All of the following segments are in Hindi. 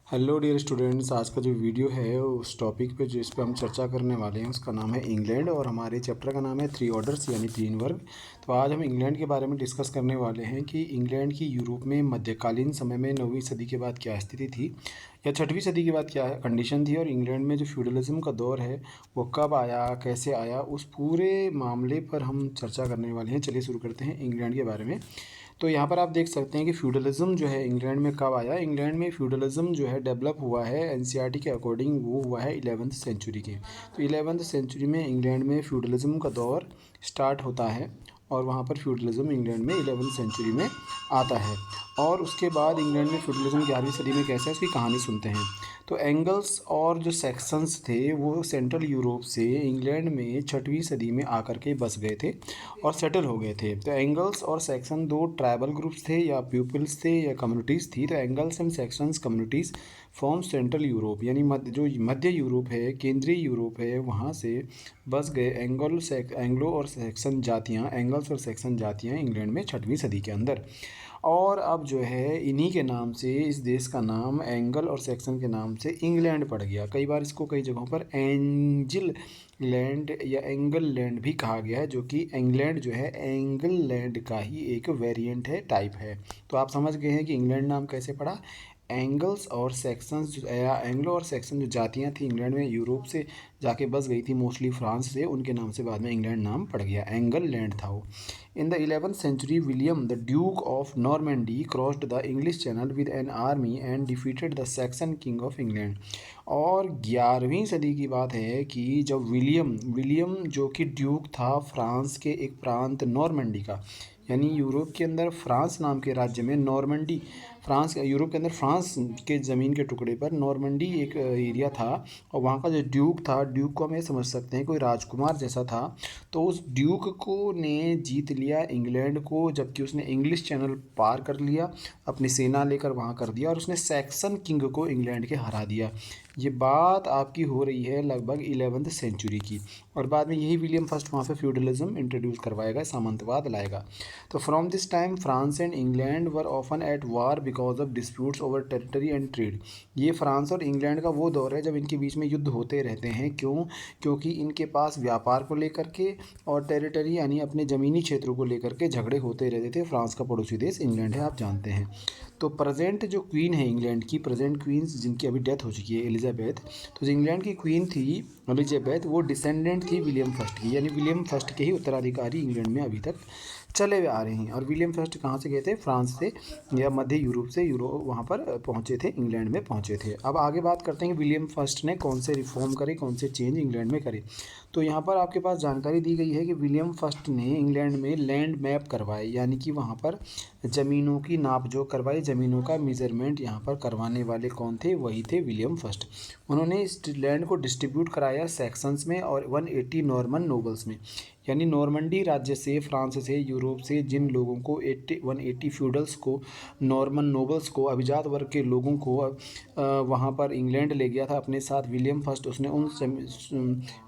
हेलो डियर स्टूडेंट्स, आज का जो वीडियो है उस टॉपिक पे जिस पे हम चर्चा करने वाले हैं उसका नाम है इंग्लैंड और हमारे चैप्टर का नाम है थ्री ऑर्डर्स यानी तीन वर्ग। तो आज हम इंग्लैंड के बारे में डिस्कस करने वाले हैं कि इंग्लैंड की यूरोप में मध्यकालीन समय में 9वीं सदी के बाद क्या स्थिति थी या 6वीं सदी के बाद क्या कंडीशन थी, और इंग्लैंड में जो फ्यूडलिज्म का दौर है वो कब आया, कैसे आया, उस पूरे मामले पर हम चर्चा करने वाले हैं। चलिए शुरू करते हैं इंग्लैंड के बारे में। तो यहाँ पर आप देख सकते हैं कि फ्यूडलिज्म जो है इंग्लैंड में कब आया। इंग्लैंड में फ्यूडलिज्म जो है डेवलप हुआ है एनसीईआरटी के अकॉर्डिंग, वो हुआ है 11वीं सेंचुरी के। तो 11वीं सेंचुरी में इंग्लैंड में फ्यूडलिज्म का दौर स्टार्ट होता है और वहाँ पर फ्यूडलिज्म इंग्लैंड में 11वीं सेंचुरी में आता है। और उसके बाद इंग्लैंड में फ्यूडलिज्म 11वीं सदी में कैसे है उसकी कहानी सुनते हैं। तो एंगल्स और जो सेक्शंस थे वो सेंट्रल यूरोप से इंग्लैंड में 6वीं सदी में आकर के बस गए थे और सेटल हो गए थे। तो एंगल्स और सेक्शन दो ट्राइबल ग्रुप्स थे या पीपल्स थे या कम्युनिटीज़ थी। तो angles and sections communities form central Europe, यानी मध्य यूरोप है, केंद्रीय यूरोप है, वहाँ से बस गए एंग्लो और सेक्शन जातियाँ, एंगल्स और सेक्शन जातियाँ इंग्लैंड में 6वीं सदी के अंदर। और अब जो है इन्हीं के नाम से इस देश का नाम एंगल और सेक्शन के नाम से इंग्लैंड पड़ गया। कई बार इसको कई जगहों पर एंजिल लैंड या एंगल लैंड भी कहा गया है, जो कि इंग्लैंड जो है एंगल लैंड का ही एक वेरिएंट है, टाइप है। तो आप समझ गए हैं कि इंग्लैंड नाम कैसे पड़ा। एंगल्स और सेक्शंस या एंग्लो और सेक्शन जो जातियाँ थी इंग्लैंड में यूरोप से जाके बस गई थी, मोस्टली फ्रांस से, उनके नाम से बाद में इंग्लैंड नाम पड़ गया, एंगल लैंड था वो। In the 11th century, William, the Duke of Normandy, crossed the English Channel with an army and defeated the Saxon king of England। और 11वीं सदी की बात है कि जब विलियम जो कि ड्यूक था फ्रांस के एक प्रांत नॉर्मंडी का, यानी यूरोप के अंदर फ्रांस नाम के राज्य में नॉर्मंडी, फ्रांस यूरोप के अंदर फ्रांस के ज़मीन के टुकड़े पर नॉर्मंडी एक एरिया था, और वहाँ का जो ड्यूक था, ड्यूक को हम ये समझ सकते हैं कोई राजकुमार जैसा था। तो उस ड्यूक को ने जीत लिया इंग्लैंड को, जबकि उसने इंग्लिश चैनल पार कर लिया, अपनी सेना लेकर वहाँ कर दिया, और उसने सैक्सन किंग को इंग्लैंड के हरा दिया। ये बात आपकी हो रही है लगभग 11वीं सेंचुरी की, और बाद में यही विलियम फर्स्ट वहाँ पे फ्यूडलिज्म इंट्रोड्यूस करवाएगा, सामंतवाद लाएगा। तो from this time France and England were often at war because of disputes over territory and trade. ये फ्रांस और इंग्लैंड का वो दौर है जब इनके बीच में युद्ध होते रहते हैं। क्यों? क्योंकि इनके पास व्यापार को लेकर के और टेरिटरी यानी अपने ज़मीनी क्षेत्रों को लेकर के झगड़े होते रहते थे। फ्रांस का पड़ोसी देश इंग्लैंड है, आप जानते हैं। तो प्रेजेंट जो क्वीन है इंग्लैंड की, प्रेजेंट क्वींस जिनकी अभी डेथ हो चुकी है, एलिजाबेथ, तो जो इंग्लैंड की क्वीन थी एलिजाबेथ, वो डिसेंडेंट थी विलियम फर्स्ट की, यानी विलियम फर्स्ट के ही उत्तराधिकारी इंग्लैंड में अभी तक चले हुए आ रहे हैं। और विलियम फर्स्ट कहाँ से गए थे? फ्रांस से या मध्य यूरोप से वहाँ पर पहुँचे थे, इंग्लैंड में पहुँचे थे। अब आगे बात करते हैं कि विलियम फर्स्ट ने कौन से रिफॉर्म करे, कौन से चेंज इंग्लैंड में करे। तो यहाँ पर आपके पास जानकारी दी गई है कि विलियम फर्स्ट ने इंग्लैंड में लैंड मैप करवाए, यानी कि वहाँ पर ज़मीनों की नाप जोख करवाई, ज़मीनों का मेजरमेंट यहाँ पर करवाने वाले कौन थे? वही थे विलियम फर्स्ट। उन्होंने इस लैंड को डिस्ट्रीब्यूट कराया सेक्शंस में और 180 नॉर्मन नोबल्स में, यानी नॉर्मंडी राज्य से, फ्रांस से, यूरोप से जिन लोगों को 180 फ्यूडल्स को, नॉर्मन नोबल्स को, अभिजात वर्ग के लोगों को वहाँ पर इंग्लैंड ले गया था अपने साथ विलियम फर्स्ट। उसने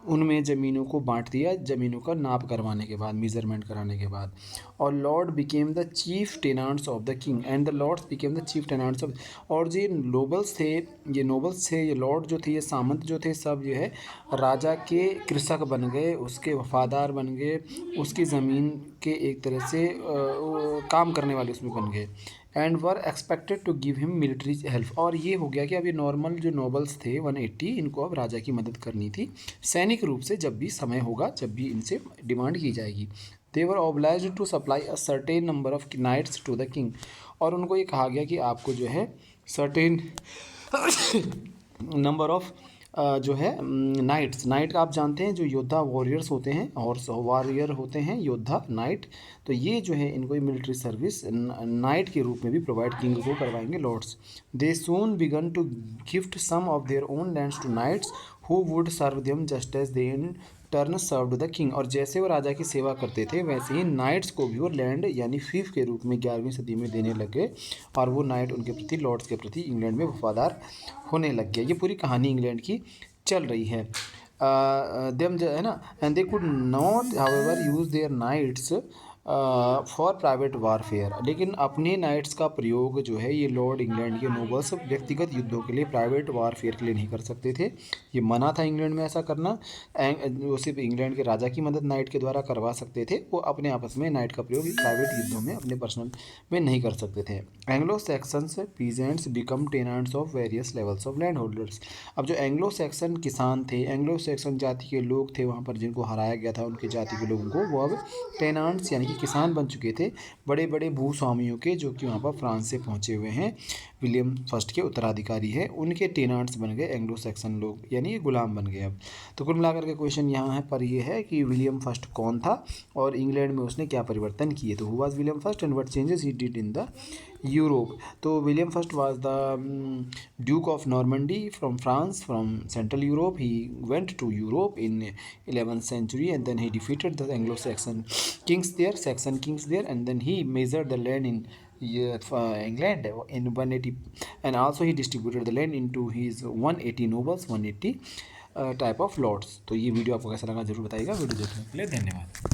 उनमें ज़मीनों को बांट दिया, ज़मीनों का नाप करवाने के बाद, मेजरमेंट कराने के बाद। और lord became the chief tenants of the king and the lords became the chief tenants of. और जो नोबल्स थे, ये लॉर्ड जो थे, ये सामंत जो थे, सब जो है राजा के कृषक बन गए, उसके वफादार बन गए, उसकी ज़मीन के एक तरह से काम करने वाले उसमें बन गए। And were expected to give him military help. और ये हो गया कि अब ये नॉर्मल जो नोबल्स थे 180, इनको अब राजा की मदद करनी थी सैनिक रूप से, जब भी समय होगा, जब भी इनसे डिमांड की जाएगी। They were obliged to supply a certain number of knights to the king. और उनको ये कहा गया कि आपको जो है सर्टेन नंबर ऑफ जो है नाइट आप जानते हैं, जो योद्धा वॉरियर्स होते हैं, हॉर्स वॉरियर होते हैं, योद्धा नाइट, तो ये जो है इनको मिलिट्री सर्विस नाइट के रूप में भी प्रोवाइड किंग को करवाएंगे lords. They soon began to gift some of their own lands to knights who would serve them just as they in turn served the king. और जैसे वो राजा की सेवा करते थे वैसे ही नाइट्स को भी वो लैंड यानी फीफ के रूप में 11वीं सदी में देने लग गए, और वो नाइट उनके प्रति, लॉर्ड्स के प्रति इंग्लैंड में वफादार होने लग गया। ये पूरी कहानी इंग्लैंड की चल रही है। देम जो है ना, and they could not however use their knights for private warfare, लेकिन अपने नाइट्स का प्रयोग जो है ये लॉर्ड इंग्लैंड के नोबल्स व्यक्तिगत युद्धों के लिए, प्राइवेट वारफेयर के लिए नहीं कर सकते थे। ये मना था इंग्लैंड में ऐसा करना। वो सिर्फ इंग्लैंड के राजा की मदद नाइट के द्वारा करवा सकते थे, वो अपने आपस में नाइट का प्रयोग प्राइवेट युद्धों में अपने पर्सनल में नहीं कर सकते थे। Anglo Saxons peasants become tenants of various levels of land holders. अब जो एंग्लो सैक्सन किसान थे, एंग्लो सैक्सन जाति के लोग थे वहाँ पर जिनको हराया गया था, उनकी जाति के लोगों को, वो अब टेनांट्स यानी कि किसान बन चुके थे, बड़े बड़े भूस्वामियों के, जो कि वहाँ पर फ्रांस से पहुँचे हुए हैं, विलियम फर्स्ट के उत्तराधिकारी हैं, उनके टेनांट्स बन गए एंग्लो सैक्सन लोग, यानी ये गुलाम बन गए अब। तो कुल मिलाकर के क्वेश्चन यहाँ है पर ये है कि विलियम फर्स्ट कौन था और इंग्लैंड में उसने क्या परिवर्तन किए। तो who was William first and what changes he did in the Europe. तो William first was the duke of Normandy from France, from central Europe. He went to Europe in 11th century and then he defeated the Anglo-Saxon kings there, Saxon kings there, and then he measured the land in England in 180, and also he distributed the land into his 180 nobles, 180 type of lords. तो ये वीडियो आपको कैसा लगा जरूर बताइएगा। वीडियो देखने के लिए धन्यवाद।